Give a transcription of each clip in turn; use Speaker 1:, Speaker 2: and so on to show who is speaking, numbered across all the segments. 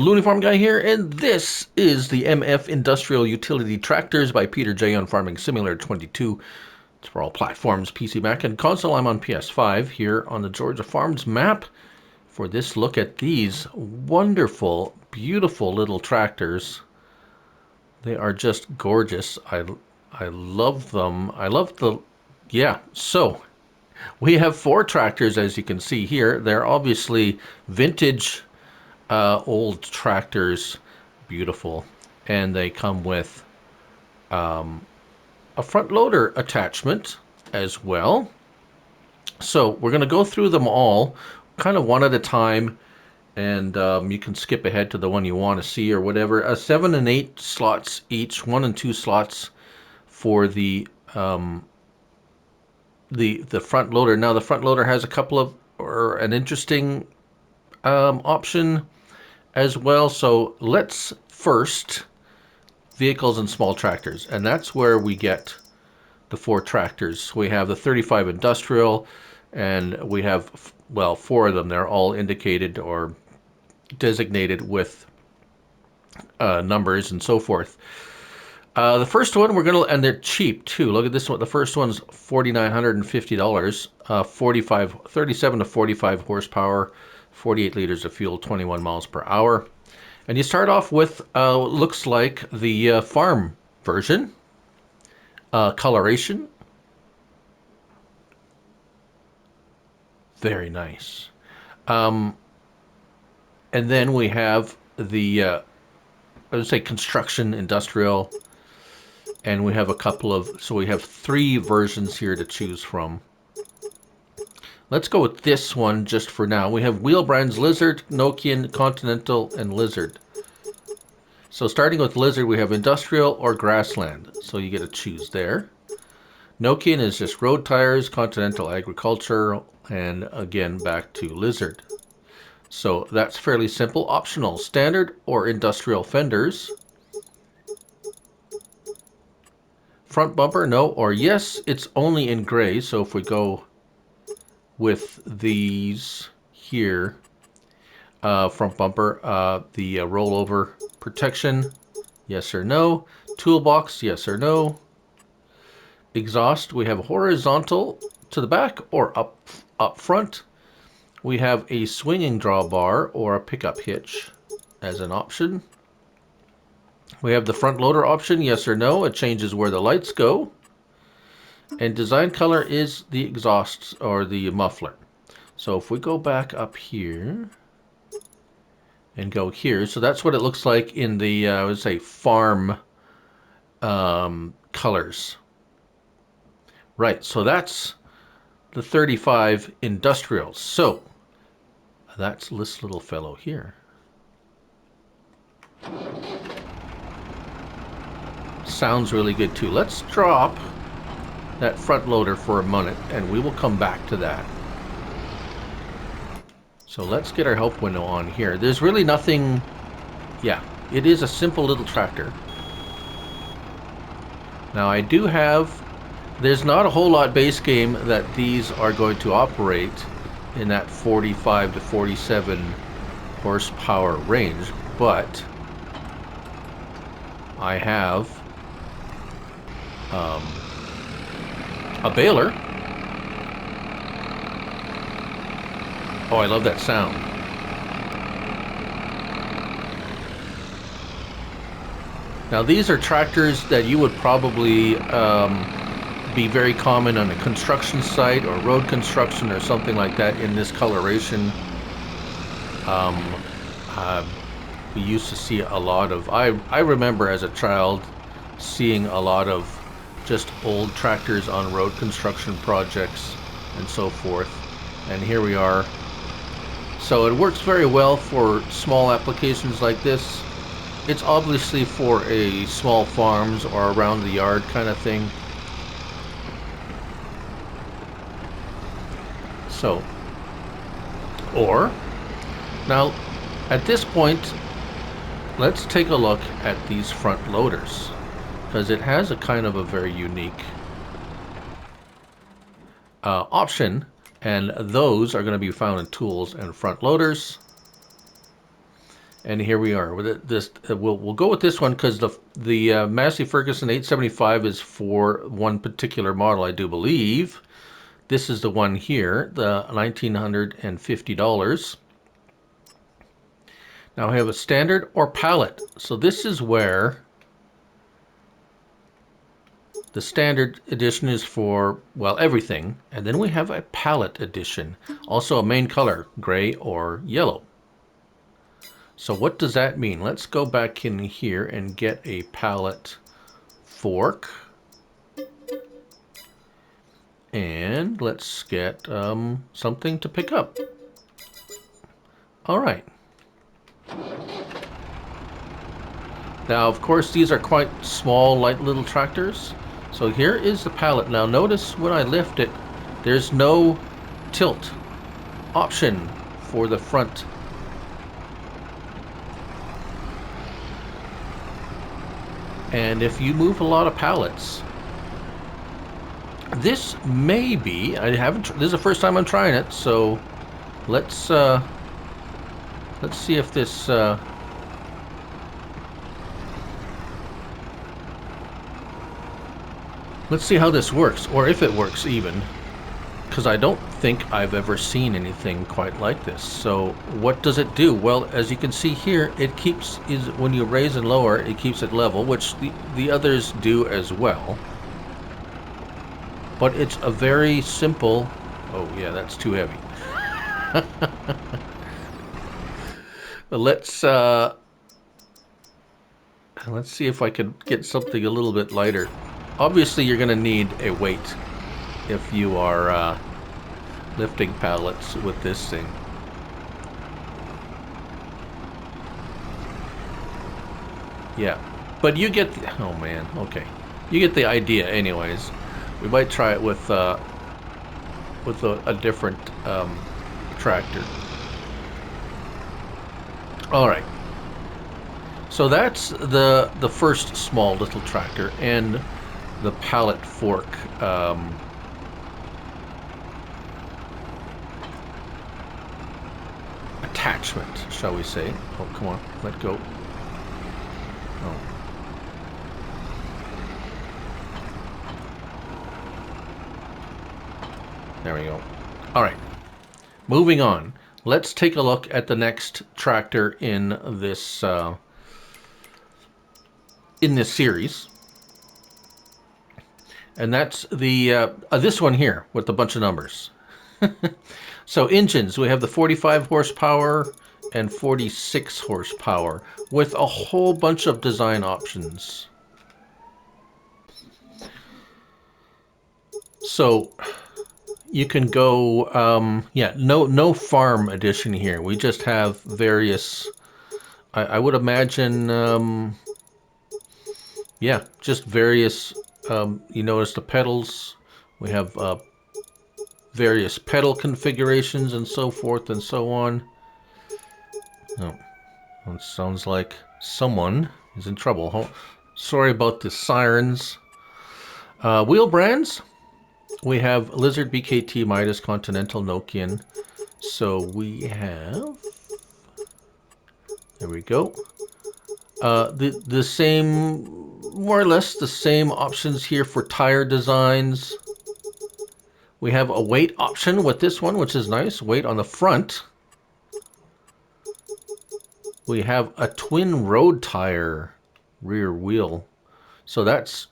Speaker 1: Looney Farm Guy here, and this is the MF Industrial Utility Tractors by PeterJ on Farming Simulator 22. It's for all platforms, PC, Mac, and console. I'm on PS5 here on the Georgia Farms map for this look at these wonderful, beautiful little tractors. They are just gorgeous. I love them. I love the... Yeah, so we have 4 tractors, as you can see here. They're obviously vintage old tractors, beautiful, and they come with a front loader attachment as well. So we're going to go through them all kind of one at a time, and you can skip ahead to the one you want to see or whatever. 7 and 8 slots each, 1 and 2 slots for the front loader. Now the front loader has a couple of, or an interesting option as well. So let's first vehicles and small tractors, and that's where we get the 4 tractors. We have the 35 industrial, and we have, well, 4 of them. They're all indicated or designated with numbers and so forth. The first one we're gonna, and they're cheap too. Look at this one. The first one's $4,950. 37 to 45 horsepower. 48 liters of fuel, 21 miles per hour. And you start off with, looks like the farm version. Coloration. Very nice. And then we have the, I would say construction, industrial. And we have a couple of, so we have 3 versions here to choose from. Let's go with this one just for now. We have wheel brands Lizard, Nokian, Continental, and Lizard. So starting with Lizard, we have industrial or grassland. So you get to choose there. Nokian is just road tires, Continental agriculture, and again back to Lizard. So that's fairly simple. Optional, standard or industrial fenders. Front bumper, no or yes. It's only in gray. So if we go with these here, front bumper, the rollover protection, yes or no. Toolbox, yes or no. Exhaust, we have horizontal to the back or up front. We have a swinging drawbar or a pickup hitch as an option. We have the front loader option, yes or no. It changes where the lights go. And design color is the exhaust or the muffler. So if we go back up here and go here, so that's what it looks like in the, I would say, farm colors. Right, so that's the 35 industrial. So that's this little fellow here. Sounds really good too. Let's drop that front loader for a minute, and we will come back to that. So let's get our help window on here. There's really nothing, yeah, it is a simple little tractor. Now I do have, there's not a whole lot base game that these are going to operate in that 45 to 47 horsepower range, but I have a baler. Oh, I love that sound. Now these are tractors that you would probably be very common on a construction site or road construction or something like that in this coloration. We used to see a lot of, I remember as a child seeing a lot of just old tractors on road construction projects and so forth. And here we are. So it works very well for small applications like this. It's obviously for a small farms or around the yard kind of thing. So, or, now at this point, let's take a look at these front loaders, because it has a kind of a very unique option, and those are going to be found in tools and front loaders. And here we are with it. This we'll go with this one because the Massey Ferguson 875 is for one particular model, I do believe. This is the one here, the $1,950. Now I have a standard or palette. So this is where the standard edition is for, well, everything. And then we have a palette edition, also a main color, gray or yellow. So what does that mean? Let's go back in here and get a palette fork. And let's get something to pick up. All right. Now, of course, these are quite small, light little tractors. So here is the pallet. Now, notice when I lift it, there's no tilt option for the front. And if you move a lot of pallets, this may be, this is the first time I'm trying it, so let's see if this let's see how this works, or if it works even, because I don't think I've ever seen anything quite like this. So what does it do? Well, as you can see here, it keeps, when you raise and lower, it keeps it level, which the others do as well. But it's a very simple, oh yeah, that's too heavy. Let's see if I can get something a little bit lighter. Obviously, you're going to need a weight if you are lifting pallets with this thing. Yeah, but you get the, oh man, okay, you get the idea. Anyways, we might try it with a different tractor. All right. So that's the first small little tractor and the pallet fork. Attachment, shall we say. Oh, come on, let go. Oh. There we go. All right, moving on. Let's take a look at the next tractor in this series. And that's the this one here with a bunch of numbers. So engines, we have the 45 horsepower and 46 horsepower with a whole bunch of design options. So you can go, yeah, no farm edition here. We just have various, I would imagine, yeah, just various, you notice the pedals. We have various pedal configurations and so forth and so on. Oh, it sounds like someone is in trouble. Oh, sorry about the sirens. Wheel brands. We have Lizard, BKT, Midas, Continental, Nokian. So we have, there we go. The same, more or less the same options here for tire designs. We have a weight option with this one, which is nice. Weight on the front. We have a twin road tire rear wheel. So that's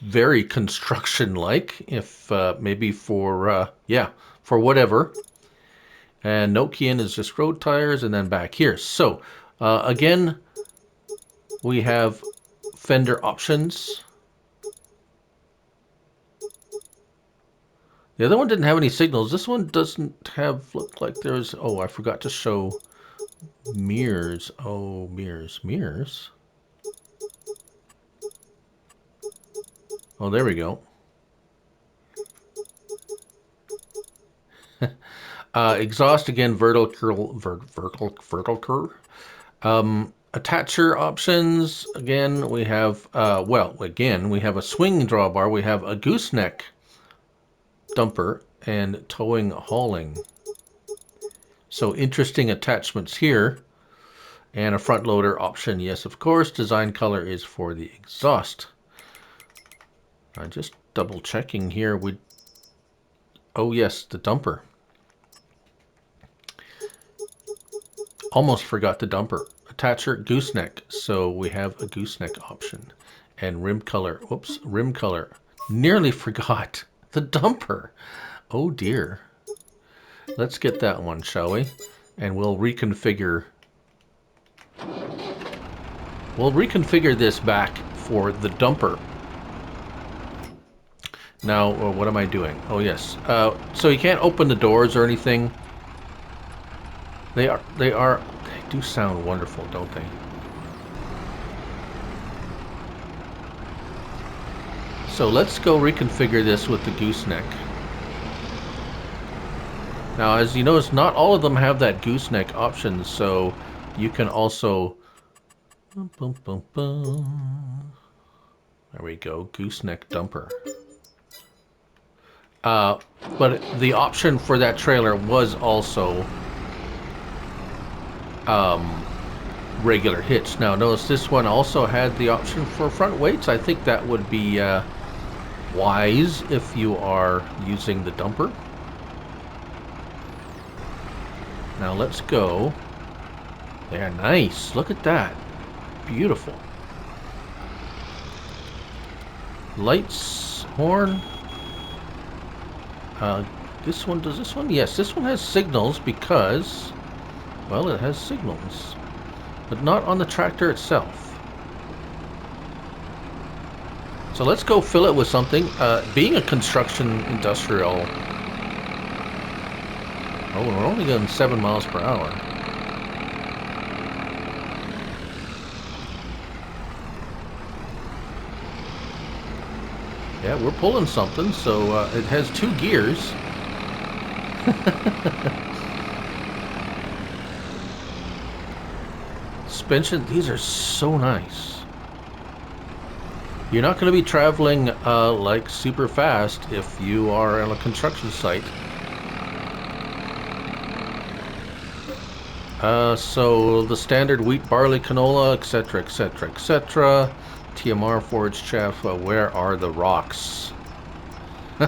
Speaker 1: very construction-like, if maybe for, yeah, for whatever. And Nokian is just road tires, and then back here. So, again, we have fender options. The other one didn't have any signals. This one doesn't have, look like there's, oh, I forgot to show mirrors. Oh, mirrors. Oh, there we go. Exhaust, again, vertical curve. Attacher options, again, we have, well, again, we have a swing drawbar. We have a gooseneck dumper and towing hauling. So interesting attachments here. And a front loader option, yes, of course. Design color is for the exhaust. I'm just double checking here. Oh yes, the dumper. Almost forgot the dumper. Attacher gooseneck. So we have a gooseneck option. And rim color. Whoops, rim color. Nearly forgot the dumper. Oh dear. Let's get that one, shall we? And we'll reconfigure. We'll reconfigure this back for the dumper. Now, what am I doing? Oh yes. So you can't open the doors or anything. They do sound wonderful, don't they? So let's go reconfigure this with the gooseneck. Now, as you notice, not all of them have that gooseneck option, so you can also... Boom, boom, boom. There we go, gooseneck dumper. But the option for that trailer was also regular hitch. Now, notice this one also had the option for front weights. I think that would be wise if you are using the dumper. Now let's go. They're nice. Look at that. Beautiful. Lights, horn. This one, does this one? Yes, this one has signals because, well, it has signals, but not on the tractor itself. So let's go fill it with something. Being a construction industrial, oh, we're only going 7 miles per hour. Yeah, we're pulling something, so it has 2 gears. Suspension, these are so nice. You're not going to be traveling like super fast if you are on a construction site. So the standard wheat, barley, canola, etc., etc., etc. TMR, forage chaff. Where are the rocks?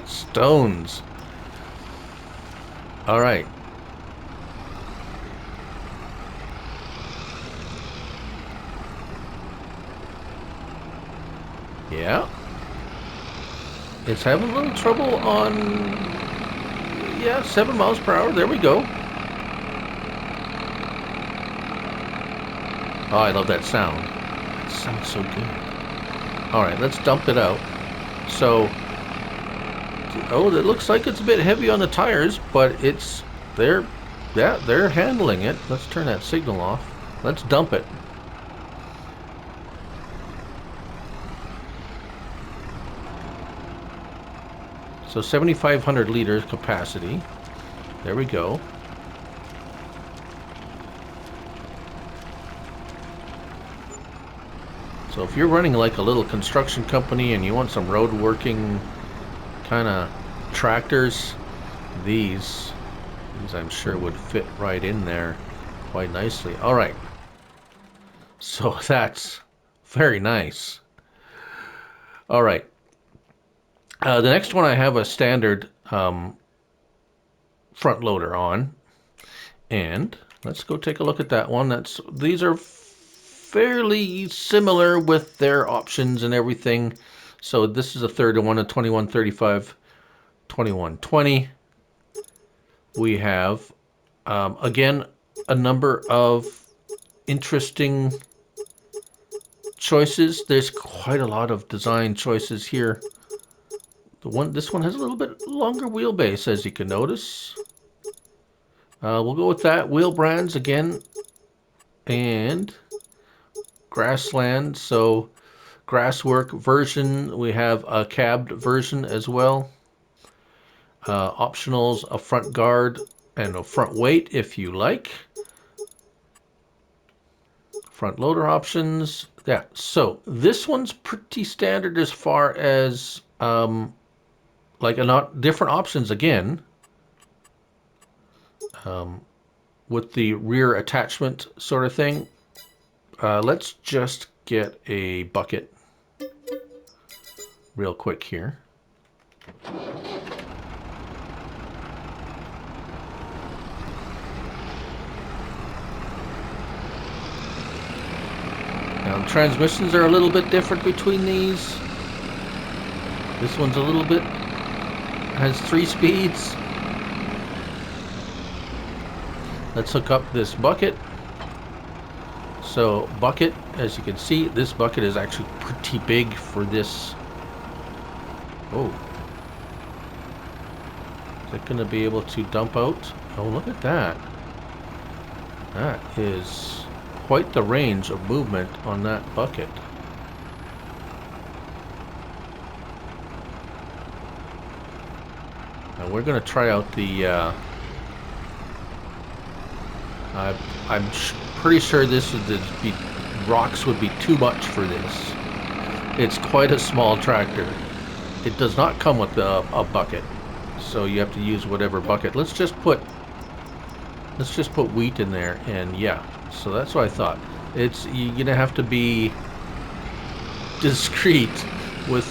Speaker 1: Stones. All right. Yeah. It's having a little trouble on... Yeah, 7 miles per hour. There we go. Oh, I love that sound. It sounds so good. All right, let's dump it out. So, oh, it looks like it's a bit heavy on the tires, but they're handling it. Let's turn that signal off. Let's dump it. So 7,500 liters capacity. There we go. So if you're running like a little construction company and you want some road working kind of tractors, these I'm sure would fit right in there quite nicely. All right. So that's very nice. All right. The next one I have a standard front loader on, and let's go take a look at that one. These are fairly similar with their options and everything. So this is a third one, a 2135, 2120. We have again a number of interesting choices. There's quite a lot of design choices here. This one has a little bit longer wheelbase, as you can notice. We'll go with that. Wheel brands again, and grassland. So grasswork version. We have a cabbed version as well. Optionals: a front guard and a front weight if you like. Front loader options. Yeah. So this one's pretty standard as far as like not different options again. With the rear attachment sort of thing. let's just get a bucket real quick here. Now, the transmissions are a little bit different between these. This one's a little bit, has 3 speeds. Let's hook up this bucket. So bucket, as you can see, this bucket is actually pretty big for this. Oh. Is it going to be able to dump out? Oh, look at that. That is quite the range of movement on that bucket. Now we're going to try out the I'm pretty sure this would be, rocks would be too much for this. It's quite a small tractor. It does not come with a bucket, so you have to use whatever bucket. Let's just put wheat in there, and yeah. So that's what I thought. You're gonna have to be discreet with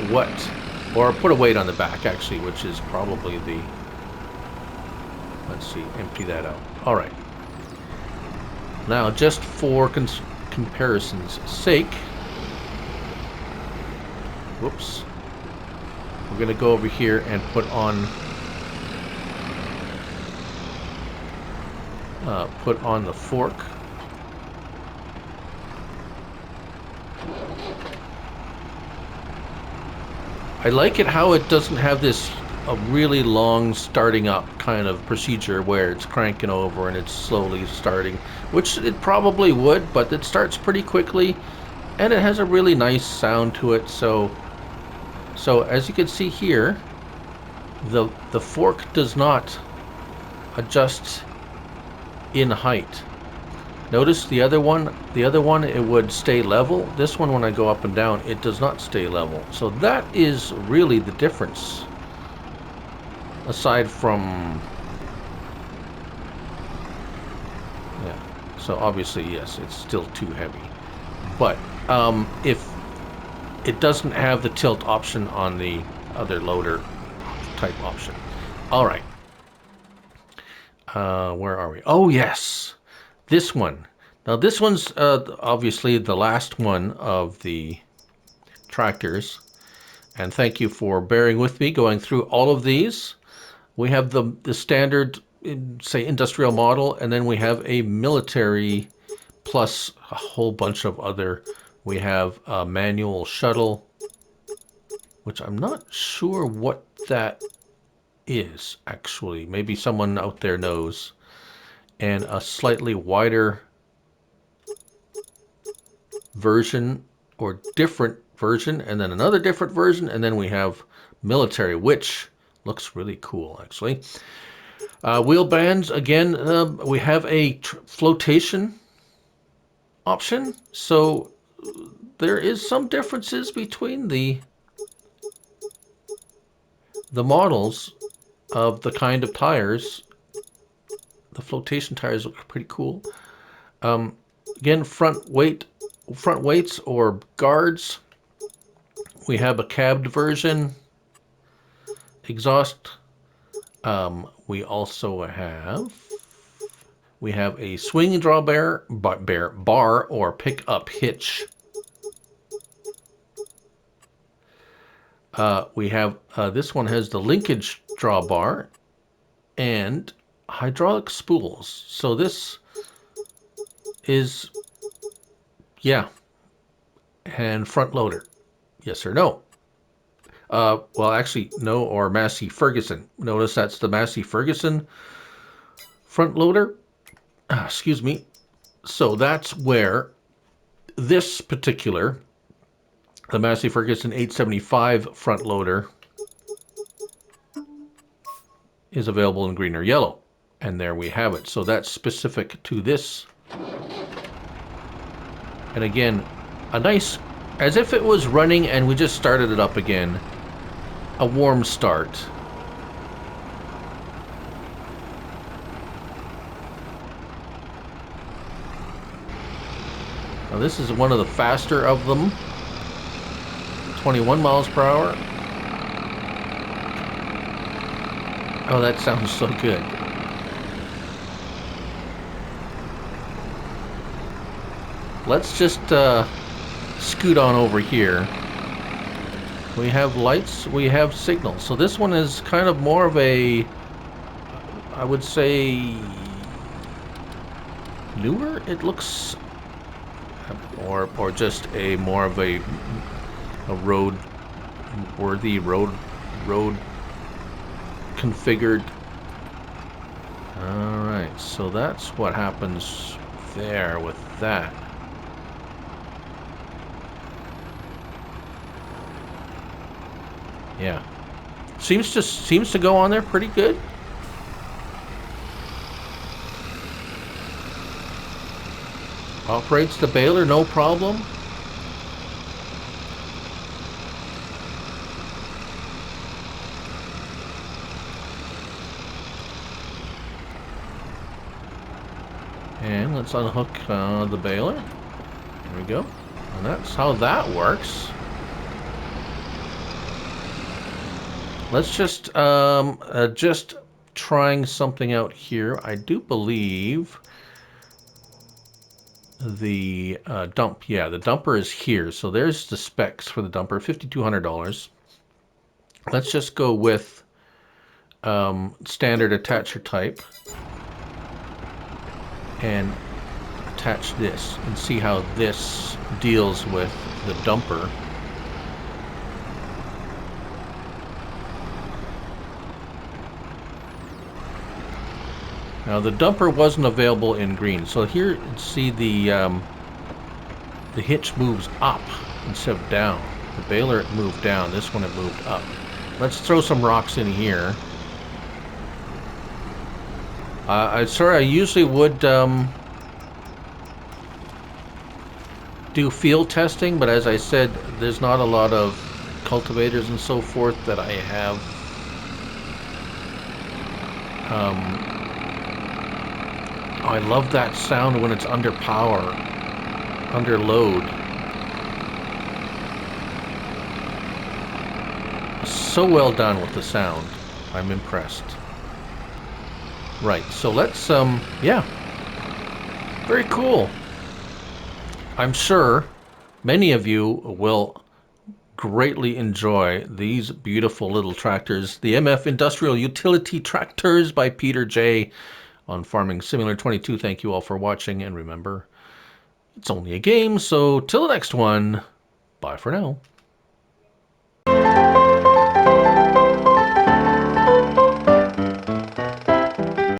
Speaker 1: what, or put a weight on the back actually, which is probably the. Let's see, empty that out. All right. Now, just for comparison's sake, whoops, we're going to go over here and put on the fork. I like it how it doesn't have this a really long starting up kind of procedure where it's cranking over and it's slowly starting, which it probably would, but it starts pretty quickly and it has a really nice sound to it. So as you can see here, the fork does not adjust in height. Notice the other one it would stay level. This one, when I go up and down, it does not stay level. So that is really the difference. Aside from, yeah, so obviously yes, it's still too heavy, but if it doesn't have the tilt option on the other loader type option. All right, where are we? Oh yes, this one. Now this one's obviously the last one of the tractors, and thank you for bearing with me going through all of these. We have the standard, say, industrial model, and then we have a military plus a whole bunch of other. We have a manual shuttle, which I'm not sure what that is, actually. Maybe someone out there knows. And a slightly wider version or different version, and then another different version, and then we have military, which looks really cool, actually. Wheel bands, again, we have a flotation option. So there is some differences between the models of the kind of tires. The flotation tires look pretty cool. Again, front weights or guards. We have a cabbed version. Exhaust. We also have a swing drawbar bar or pick-up hitch. We have this one has the linkage drawbar and hydraulic spools. So this is, yeah, and front loader. Yes or no? Well, actually, no, or Massey Ferguson. Notice that's the Massey Ferguson front loader. Excuse me. So that's where this particular, the Massey Ferguson 875 front loader, is available in green or yellow. And there we have it. So that's specific to this. And again, a nice, as if it was running and we just started it up again. A warm start. Now this is one of the faster of them. 21 miles per hour. Oh, that sounds so good. Let's just scoot on over here. We have lights, we have signals. So this one is kind of more of a, I would say, newer. It looks, or just a more of a road worthy road configured. All right, so that's what happens there with that. Yeah, seems to go on there pretty good. Operates the baler, no problem. And let's unhook the baler. There we go. And that's how that works. Let's just trying something out here. I do believe the dump. Yeah, the dumper is here. So there's the specs for the dumper. $5,200. Let's just go with standard attacher type and attach this and see how this deals with the dumper. Now the dumper wasn't available in green, so here see the hitch moves up instead of down. The baler it moved down. This one it moved up. Let's throw some rocks in here. I usually would do field testing, but as I said, there's not a lot of cultivators and so forth that I have I love that sound when it's under power, under load. So well done with the sound. I'm impressed. Right, so let's, yeah. Very cool. I'm sure many of you will greatly enjoy these beautiful little tractors. The MF Industrial Utility Tractors by PeterJ on Farming Simulator 22. Thank you all for watching, and remember, it's only a game, so till the next one, bye for now.